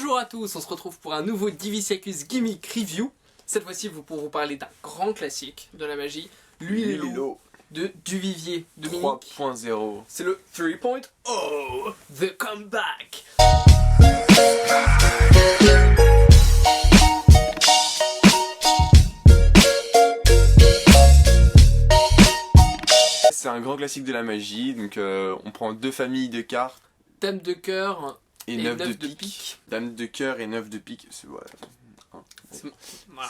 Bonjour à tous, on se retrouve pour un nouveau Diviciacus Gimmick Review. Cette fois-ci, pour vous parler d'un grand classique de la magie, l'huile et l'eau de Duvivier Dominique. 3.0. C'est le 3.0, The Comeback. C'est un grand classique de la magie, donc on prend deux familles de cartes. Dame de cœur et 9 de pique. Dame de cœur et 9 de pique, c'est voilà.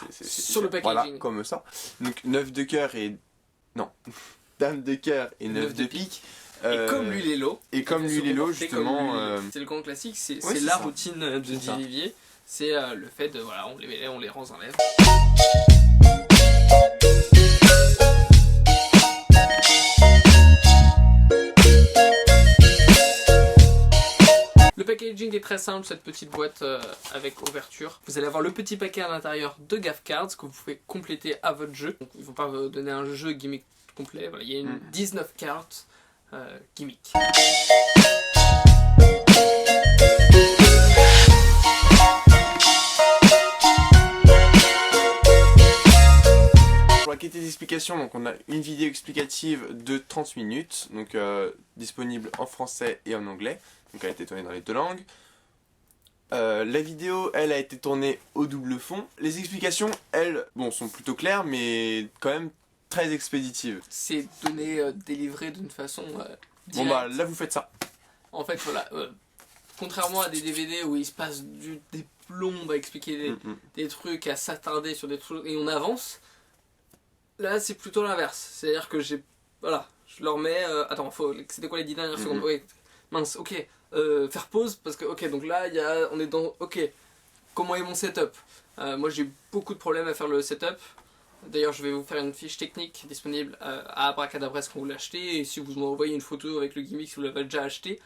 Sur le packaging. Voilà, comme ça. Donc 9 de cœur et... Non. Dame de cœur et 9 de pique. Et comme l'huile et l'eau. Et comme l'huile et l'eau, justement... C'est le grand classique, c'est ouais, la ça. routine de Duvivier. C'est le fait de, voilà, on les rend en lèvres. Le packaging est très simple, cette petite boîte avec ouverture. Vous allez avoir le petit paquet à l'intérieur de Gaff Cards que vous pouvez compléter à votre jeu. Donc, ils ne vont pas vous donner un jeu gimmick complet. Voilà, il y a une 19 cartes gimmick. Pour la qualité d'explication, donc on a une vidéo explicative de 30 minutes, donc disponible en français et en anglais. Donc elle a été tournée dans les deux langues. La vidéo, elle a été tournée au double fond. Les explications, elles, bon, sont plutôt claires, mais quand même très expéditives. C'est donné, délivré d'une façon directe. Bon bah là vous faites ça. En fait voilà, contrairement à des DVD où il se passe des plombes à expliquer des trucs, à s'attarder sur des trucs et on avance, là c'est plutôt l'inverse. C'est-à-dire que voilà, je leur mets... attends, c'était quoi les 10 dernières secondes? Ouais, mince, ok. Faire pause parce que ok, donc là on est dans ok, comment est mon setup. Moi j'ai beaucoup de problèmes à faire le setup. D'ailleurs je vais vous faire une fiche technique disponible à Abracadabras quand vous l'achetez, et si vous m'envoyez une photo avec le gimmick, si vous l'avez déjà acheté,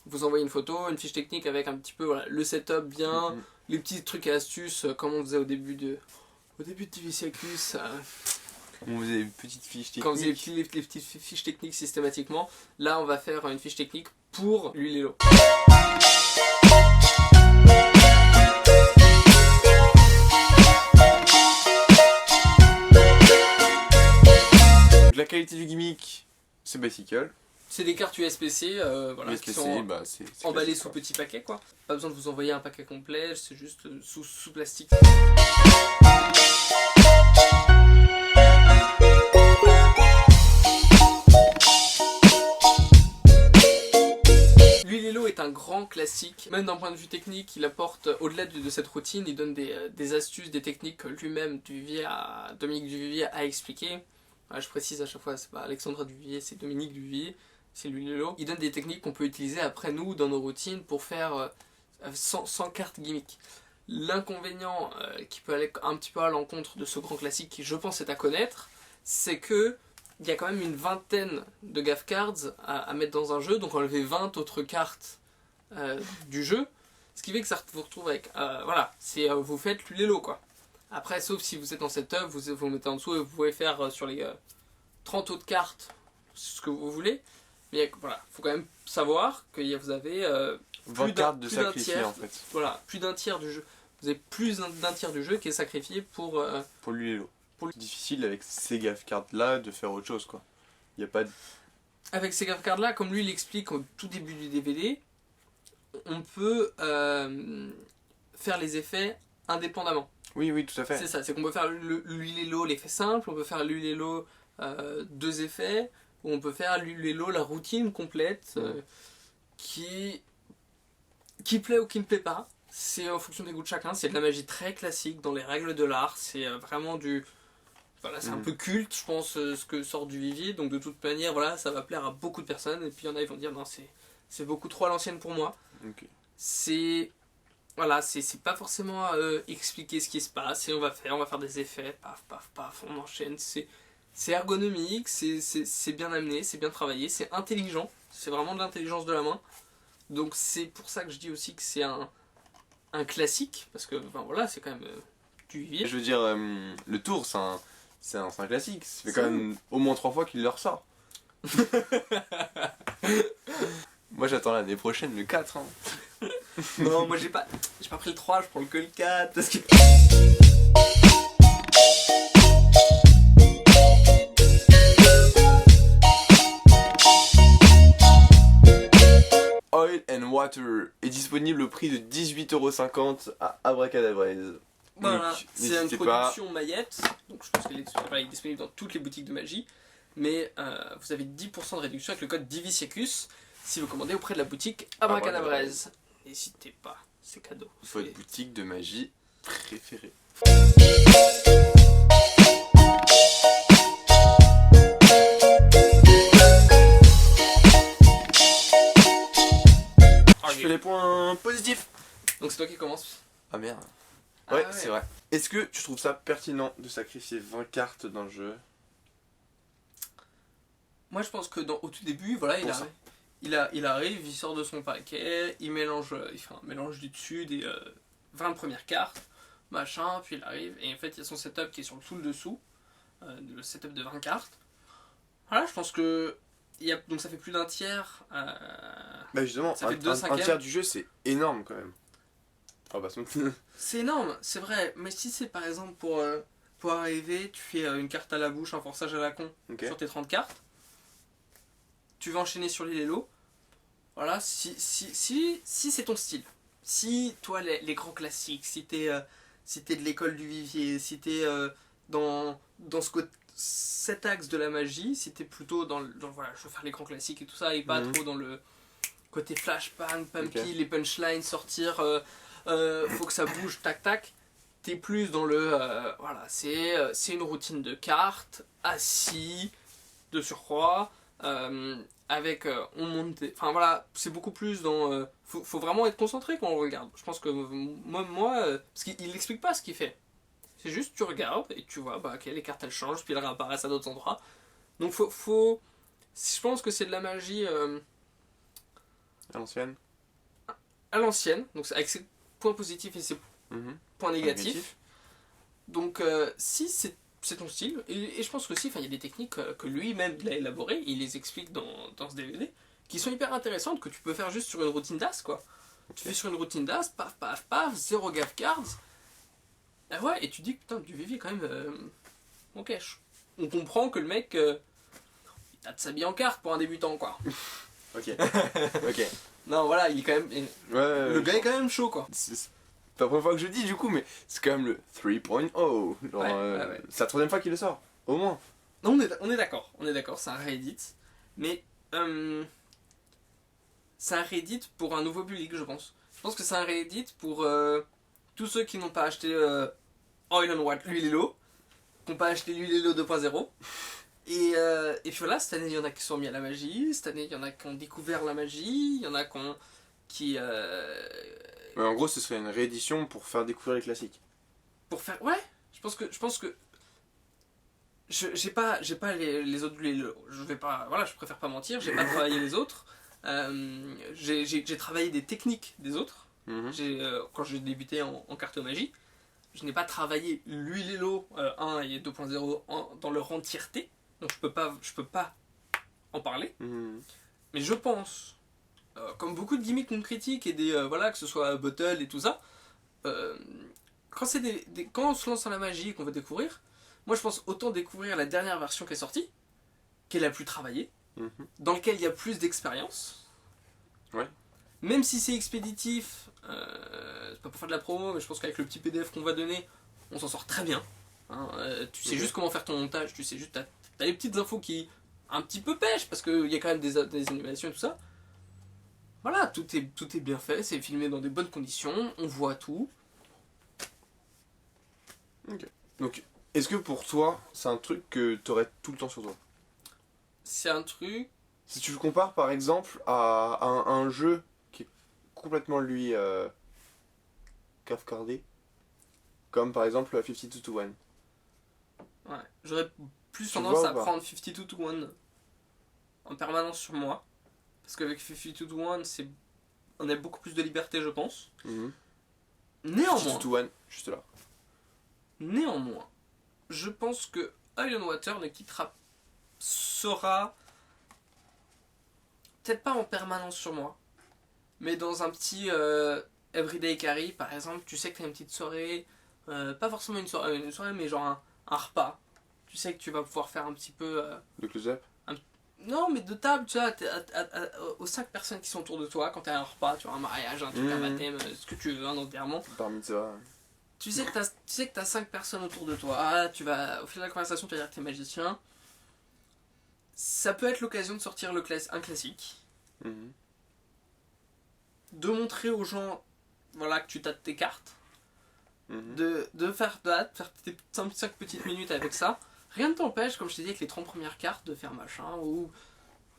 vous envoyez une photo, une fiche technique avec un petit peu voilà, le setup bien, les petits trucs et astuces comme on faisait au début de Diviciacus. On faisait une petite fiche technique. Quand vous avez les petites fiches techniques systématiquement, là on va faire une fiche technique pour l'huile et l'eau. La qualité du gimmick, c'est Bicycle. C'est des cartes USPC, voilà, qui sont emballées sous petit paquet, quoi. Pas besoin de vous envoyer un paquet complet, c'est juste sous plastique. L'huile et l'eau est un grand classique, même d'un point de vue technique, il apporte, au-delà de cette routine, il donne des astuces, des techniques que lui-même, Dominique Duvivier a expliqué. Je précise à chaque fois, c'est pas Alexandra Duvivier, c'est Dominique Duvivier, c'est l'huile et l'eau. Il donne des techniques qu'on peut utiliser après nous, dans nos routines, pour faire sans carte gimmick. L'inconvénient qui peut aller un petit peu à l'encontre de ce grand classique, qui je pense est à connaître, c'est que il y a quand même une vingtaine de Gaff Cards à mettre dans un jeu, donc enlever 20 autres cartes du jeu, ce qui fait que ça vous retrouve avec, voilà, vous faites l'huile et l'eau, quoi. Après, sauf si vous êtes en setup, vous mettez en dessous et vous pouvez faire sur les 30 autres cartes ce que vous voulez. Mais voilà, il faut quand même savoir que vous avez 20 cartes de sacrifier en fait. Voilà, plus d'un tiers du jeu. Vous avez plus d'un tiers du jeu qui est sacrifié pour l'huile et l'eau. C'est difficile avec ces Gaff Cards là de faire autre chose, quoi. Il y a pas de... Avec ces Gaff Cards là, comme lui l'explique au tout début du DVD, on peut faire les effets indépendamment. Oui, tout à fait. C'est ça, c'est qu'on peut faire l'huile et l'eau, l'effet simple, on peut faire l'huile et l'eau, 2 effets, ou on peut faire l'huile et l'eau, la routine complète, qui plaît ou qui ne plaît pas. C'est en fonction des goûts de chacun, c'est de la magie très classique dans les règles de l'art, c'est vraiment du... Voilà, c'est un peu culte, je pense, ce que sort Duvivier, donc de toute manière, voilà, ça va plaire à beaucoup de personnes, et puis il y en a, ils vont dire, non, c'est beaucoup trop à l'ancienne pour moi. Okay. Voilà, c'est pas forcément expliquer ce qui se passe, et on va faire des effets, paf, paf, paf, on enchaîne, c'est ergonomique, c'est bien amené, c'est bien travaillé, c'est intelligent, c'est vraiment de l'intelligence de la main, donc c'est pour ça que je dis aussi que c'est un classique, parce que, enfin voilà, c'est quand même Duvivier. Je veux dire, le tour, c'est un classique, ça fait quand même au moins 3 fois qu'il le ressort. Moi j'attends l'année prochaine, le 4, hein. Non, moi j'ai pas pris le 3, je prends que le 4 parce que... Oil and Water est disponible au prix de 18,50€ à Abracadabraise. Voilà, Donc, c'est une n'hésitez production Maillette, donc je pense qu'elle est disponible dans toutes les boutiques de magie, mais vous avez 10% de réduction avec le code Divisiacus si vous commandez auprès de la boutique Abracadabraise. N'hésitez pas, c'est cadeau. Votre boutique de magie préférée. Je fais les points positifs. Donc c'est toi qui commence. Ah merde. Ah Ouais, c'est vrai. Est-ce que tu trouves ça pertinent de sacrifier 20 cartes dans le jeu? Moi je pense que au tout début, voilà, il arrive, il sort de son paquet, il fait un mélange du dessus des 20 premières cartes, machin, puis il arrive, et en fait il y a son setup qui est sur tout le dessous, le setup de 20 cartes. Voilà, je pense que donc ça fait plus d'un tiers. Bah justement, ça fait un tiers du jeu c'est énorme quand même. Oh bah c'est énorme, c'est vrai, mais si c'est par exemple pour arriver, tu fais une carte à la bouche, un forçage à la con sur tes 30 cartes, tu vas enchaîner sur les Lélo. Voilà, si c'est ton style, si toi les grands classiques, si t'es de l'école du Vivier, si t'es dans cet axe de la magie, si t'es plutôt dans voilà, je veux faire les grands classiques et tout ça, et pas trop dans le côté flashbang, pumpy, les punchlines, sortir, faut que ça bouge, tac tac, t'es plus dans le voilà, c'est une routine de cartes, assis, de surcroît, avec on monte enfin voilà, c'est beaucoup plus dans faut vraiment être concentré quand on regarde. Je pense que moi parce qu'il explique pas ce qu'il fait, c'est juste tu regardes et tu vois bah ok, les cartes elles changent puis elles réapparaissent à d'autres endroits, donc je pense que c'est de la magie à l'ancienne. À l'ancienne, donc avec ses points positifs et ses points négatifs. Donc si c'est ton style, et je pense que si, il y a des techniques que lui-même il a élaborées, il les explique dans ce DVD, qui sont hyper intéressantes, que tu peux faire juste sur une routine d'as, quoi. Tu fais sur une routine d'as, paf, paf, paf, 0 gaffe cards, et ouais, et tu dis que putain, du Vivier quand même, ok, on comprend que le mec, il tâte sa bille en carte pour un débutant, quoi. Ok, ok. Non, voilà, il est quand même, le gars est quand même chaud, quoi. C'est pas la première fois que je le dis du coup, mais c'est quand même le 3.0. C'est la troisième fois qu'il le sort, au moins. Non, on est d'accord, c'est un réédit, mais c'est un réédit pour un nouveau public, je pense. Je pense que c'est un réédit pour tous ceux qui n'ont pas acheté Oil and Water, l'huile et l'eau, qui n'ont pas acheté l'huile et l'eau 2.0. Et puis voilà, cette année il y en a qui sont mis à la magie, cette année il y en a qui ont découvert la magie, il y en a qui Mais en gros, ce serait une réédition pour faire découvrir les classiques. pour faire, ouais, je pense que j'ai pas les autres, je vais pas, voilà, je préfère pas mentir, j'ai pas travaillé les autres, j'ai travaillé des techniques des autres, quand j'ai débuté en cartomagie, je n'ai pas travaillé l'huile et l'eau 1 et 2.0 dans leur entièreté, donc je peux pas en parler, mais je pense, comme beaucoup de gimmicks non critiques et des voilà, que ce soit Bottle et tout ça, quand on se lance dans la magie et qu'on veut découvrir, moi je pense autant découvrir la dernière version qui est sortie, qui est la plus travaillée, dans laquelle il y a plus d'expérience. Ouais. Même si c'est expéditif, c'est pas pour faire de la promo, mais je pense qu'avec le petit PDF qu'on va donner, on s'en sort très bien. Hein, tu sais juste comment faire ton montage, tu sais juste, t'as les petites infos qui un petit peu pêchent, parce qu'il y a quand même des animations et tout ça. Voilà, tout est bien fait, c'est filmé dans des bonnes conditions, on voit tout. Ok. Donc, est-ce que pour toi, c'est un truc que t'aurais tout le temps sur toi? C'est un truc... Si tu le compares par exemple à un jeu qui est complètement lui cafcardé, comme par exemple 52 to 1. Ouais, j'aurais plus Tu tendance vois à ou pas prendre 52 to 1 en permanence sur moi. Parce qu'avec 52 to 1, on a beaucoup plus de liberté, je pense. 52 to 1, juste là. Néanmoins, je pense que Oil and Water sera peut-être pas en permanence sur moi, Mais dans un petit Everyday Carry, par exemple, tu sais que tu as une petite soirée, pas forcément une soirée, mais genre un repas. Tu sais que tu vas pouvoir faire un petit peu. Le close-up. Non, mais de table, tu vois, aux 5 personnes qui sont autour de toi, quand tu as un repas, tu as un mariage, un truc, un baptême, ce que tu veux, un enterrement. Par mitzvah. Tu sais que tu as 5 personnes autour de toi, tu vas, au fil de la conversation, tu vas dire que tu es magicien. Ça peut être l'occasion de sortir un classique, Mhm. de montrer aux gens voilà, que tu tâtes tes cartes, Mhm. de faire tes 5 petites minutes avec ça. Rien ne t'empêche, comme je t'ai dit, avec les 30 premières cartes, de faire machin, ou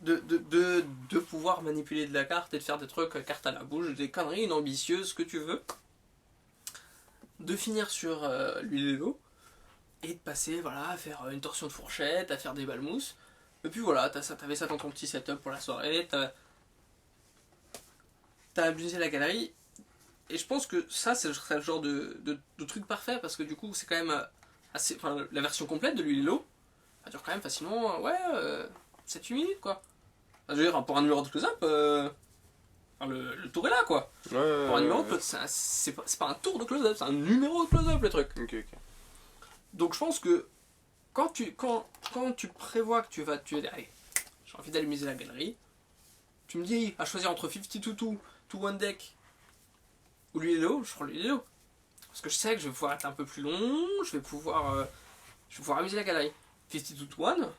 de pouvoir manipuler de la carte et de faire des trucs, carte à la bouche, des conneries, une ambitieuse, ce que tu veux. De finir sur l'huile et l'eau, et de passer voilà, à faire une torsion de fourchette, à faire des balmousses. Et puis voilà, t'avais ça dans ton petit setup pour la soirée, t'as abusé la galerie. Et je pense que ça, c'est le genre de truc parfait, parce que du coup, c'est quand même assez. Enfin, la version complète de l'huile et l'eau, ça dure quand même facilement, 7-8 minutes quoi. Enfin, je veux dire, pour un numéro de close-up, le tour est là quoi. Pour un numéro de close-up, c'est pas un tour de close-up, c'est un numéro de close-up le truc. Ok. Donc je pense que quand tu prévois que tu vas allez, j'ai envie d'allumiser la galerie, tu me dis à choisir entre 52 to One Deck ou l'huile et l'eau, je prends l'huile et l'eau. Parce que je sais que je vais pouvoir être un peu plus long, je vais pouvoir amuser la galerie. 52 to One,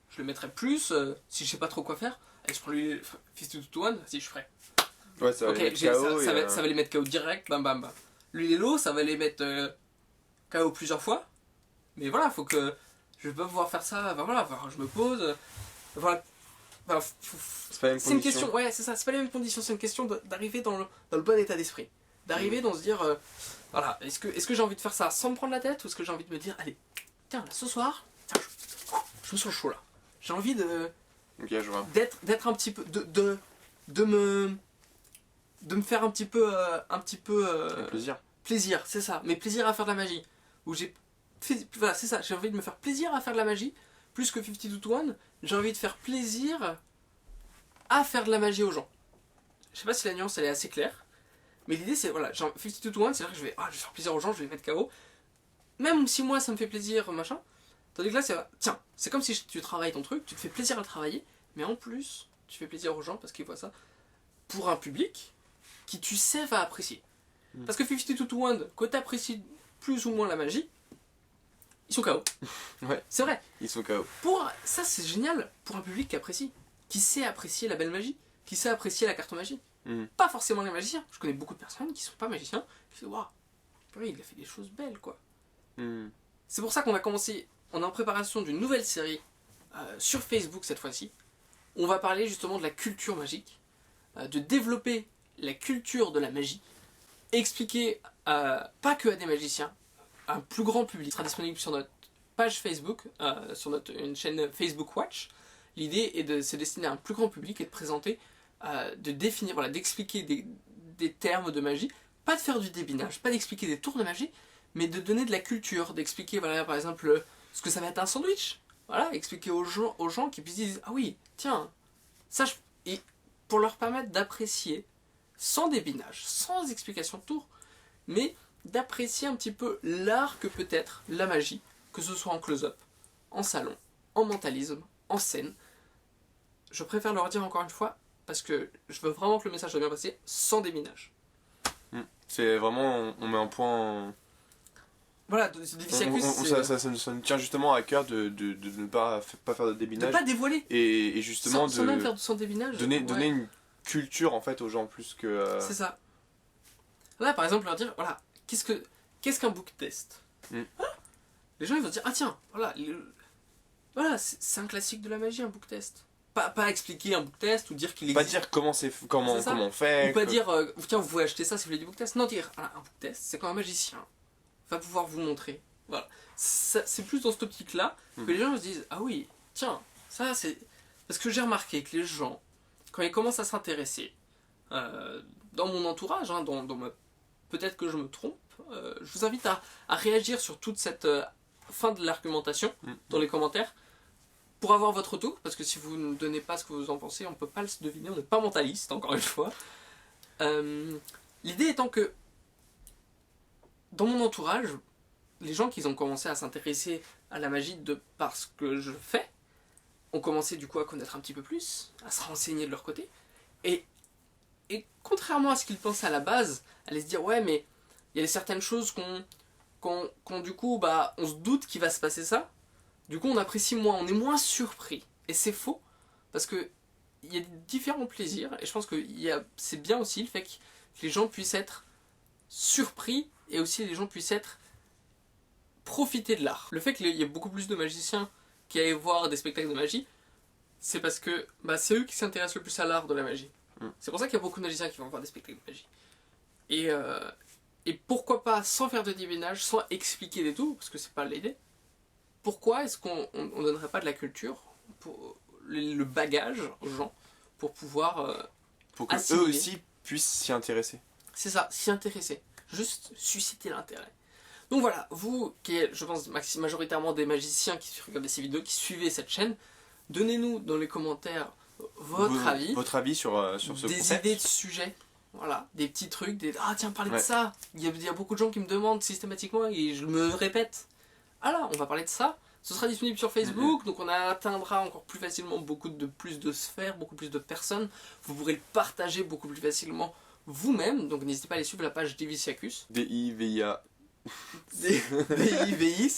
je le mettrai plus si je sais pas trop quoi faire. Allez, je prends l'huile 52 to One, si je ferai. Ouais, ça va les mettre KO. Ça va les mettre KO direct, bam bam bam. L'huile et l'eau, ça va les mettre KO plusieurs fois. Mais voilà, faut que. Je vais pas pouvoir faire ça, voilà, je me pose. Voilà. C'est pas la même C'est une condition. question, ouais, c'est ça, c'est pas les mêmes conditions, c'est une question d'arriver dans le bon état d'esprit. D'arriver dans se dire, voilà, est-ce que j'ai envie de faire ça sans me prendre la tête, ou est-ce que j'ai envie de me dire, allez, tiens, là, ce soir, tiens, je me sens chaud là. J'ai envie Ok, je vois. d'être un petit peu, de me faire un petit peu, Plaisir. plaisir, c'est ça, mais plaisir à faire de la magie. Où voilà, c'est ça, j'ai envie de me faire plaisir à faire de la magie, plus que 52 to 1, j'ai envie de faire plaisir à faire de la magie aux gens. Je sais pas si la nuance elle est assez claire, mais l'idée c'est, voilà, genre 52 to 1, c'est là que je vais faire plaisir aux gens, je vais les mettre KO, même si moi ça me fait plaisir, machin, tandis que là c'est, tiens, c'est comme si tu travailles ton truc, tu te fais plaisir à le travailler, mais en plus, tu fais plaisir aux gens parce qu'ils voient ça, pour un public qui tu sais va apprécier. Parce que 52 to 1, quand t'apprécies plus ou moins la magie, ils sont KO. Ouais. C'est vrai. Ils sont KO. Ça c'est génial pour un public qui apprécie, qui sait apprécier la belle magie, qui sait apprécier la carte magie. Pas forcément les magiciens. Je connais beaucoup de personnes qui sont pas magiciens, qui se disent waouh, il a fait des choses belles quoi. C'est pour ça qu'on va commencer, on est en préparation d'une nouvelle série sur Facebook cette fois-ci. On va parler justement de la culture magique, de développer la culture de la magie, expliquer pas que à des magiciens, à un plus grand public. Il sera disponible sur notre page Facebook, sur une chaîne Facebook Watch. L'idée est de se destiner à un plus grand public et de présenter, de définir, voilà, d'expliquer des termes de magie, pas de faire du débinage, pas d'expliquer des tours de magie, mais de donner de la culture, d'expliquer, voilà, par exemple, ce que ça va être un sandwich. Voilà, expliquer aux gens qui puissent dire ah oui, tiens, ça, et pour leur permettre d'apprécier, sans débinage, sans explication de tour, mais d'apprécier un petit peu l'art que peut être la magie, que ce soit en close-up, en salon, en mentalisme, en scène. Je préfère leur dire encore une fois, parce que je veux vraiment que le message soit bien passé, sans déminage. C'est vraiment, on met un point. Voilà, c'est difficile à cuire. Ça nous tient justement à cœur de ne pas faire de De débinage. pas dévoiler. Et justement Sans même faire sans débinage. donner ouais. une culture en fait aux gens plus que. C'est ça. Là, par exemple, leur dire, voilà, qu'est-ce qu'un book test Mm. Les gens ils vont dire, ah tiens, voilà, c'est un classique de la magie, un book test. Pas expliquer un book test ou dire qu'il existe. Pas dire comment on fait. Ou pas dire, tiens, vous pouvez acheter ça si vous voulez du book test. Non, dire, voilà, un book test, c'est quand un magicien va pouvoir vous montrer. Voilà. C'est plus dans cette optique-là que les gens se disent, ah oui, tiens, ça c'est. Parce que j'ai remarqué que les gens, quand ils commencent à s'intéresser, dans mon entourage, hein, peut-être que je me trompe, je vous invite à réagir sur toute cette fin de l'argumentation dans les commentaires pour avoir votre retour, parce que si vous ne donnez pas ce que vous en pensez, on ne peut pas le deviner, on n'est pas mentaliste, encore une fois. L'idée étant que dans mon entourage, les gens qui ont commencé à s'intéresser à la magie de par ce que je fais ont commencé du coup à connaître un petit peu plus, à se renseigner de leur côté. Et contrairement à ce qu'ils pensaient à la base, allaient se dire ouais mais il y a certaines choses qu'on du coup bah on se doute qu'il va se passer ça. Du coup on apprécie moins, on est moins surpris. Et c'est faux parce que il y a différents plaisirs et je pense que c'est bien aussi le fait que les gens puissent être surpris et aussi les gens puissent être profiter de l'art. Le fait qu'il y ait beaucoup plus de magiciens qui aillent voir des spectacles de magie, c'est parce que bah, c'est eux qui s'intéressent le plus à l'art de la magie. C'est pour ça qu'il y a beaucoup de magiciens qui vont voir des spectacles de magie. Et pourquoi pas, sans faire de divinage, sans expliquer des tout, parce que c'est pas l'idée, pourquoi est-ce qu'on ne donnerait pas de la culture, le bagage aux gens, pour pouvoir pour que eux aussi puissent s'y intéresser. C'est ça, s'y intéresser. Juste susciter l'intérêt. Donc voilà, vous qui êtes, je pense, majoritairement des magiciens qui regardent ces vidéos, qui suivez cette chaîne, donnez-nous dans les commentaires votre avis. Votre avis sur ce concept. Des idées de sujets. Voilà, des petits trucs, ah tiens, parlez de ça. Il y a beaucoup de gens qui me demandent systématiquement et je me répète. Ah là, on va parler de ça. Ce sera disponible sur Facebook, donc on atteindra encore plus facilement plus de sphères, beaucoup plus de personnes. Vous pourrez le partager beaucoup plus facilement vous-même, donc n'hésitez pas à aller suivre la page Diviciacus. D-I-V-I-A. D-I-V-I-C-I-A-C-U-S.